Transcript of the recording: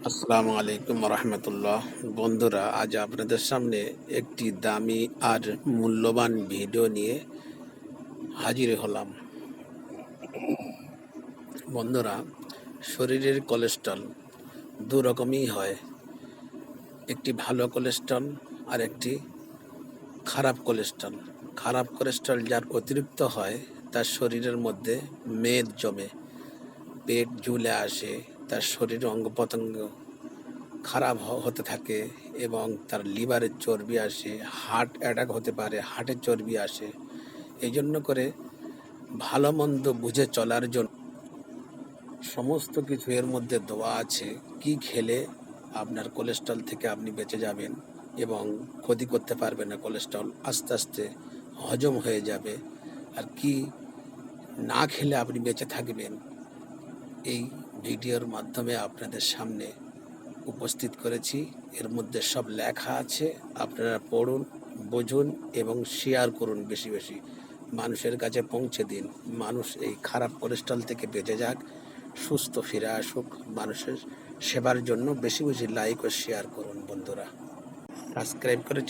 আসসালামু আলাইকুম রহমতুল্লাহ। বন্ধুরা, আজ আপনাদের সামনে একটি দামি আর মূল্যবান ভিডিও নিয়ে হাজির হলাম। বন্ধুরা, শরীরের কোলেস্ট্রল দু রকমই হয়, একটি ভালো কোলেস্ট্রল আর একটি খারাপ কোলেস্ট্রল। খারাপ কোলেস্ট্রল যার অতিরিক্ত হয় তার শরীরের মধ্যে মেদ জমে, পেট ঝুলে আসে, তার শরীরের অঙ্গ প্রত্যঙ্গ খারাপ হতে থাকে এবং তার লিভারের চর্বি আসে, হার্ট অ্যাটাক হতে পারে, হার্টের চর্বি আসে। এই জন্য করে ভালো মন্দ বুঝে চলার জন্য সমস্ত কিছু এর মধ্যে দেওয়া আছে। কি খেলে আপনার কোলেস্ট্রল থেকে আপনি বেঁচে যাবেন এবং ক্ষতি করতে পারবে না, কোলেস্ট্রল আস্তে আস্তে হজম হয়ে যাবে, আর কি না খেলে আপনি বেঁচে থাকবেন, এই ভিডিওর মাধ্যমে আপনাদের সামনে উপস্থিত করেছি। এর মধ্যে সব লেখা আছে, আপনারা পড়ুন, বুঝুন এবং শেয়ার করুন, বেশি বেশি মানুষের কাছে পৌঁছে দিন। মানুষ এই খারাপ কোলেস্ট্রল থেকে বেঁচে যাক, সুস্থ ফিরে আসুক। মানুষের সেবার জন্য বেশি বেশি লাইক ও শেয়ার করুন। বন্ধুরা, সাবস্ক্রাইব করে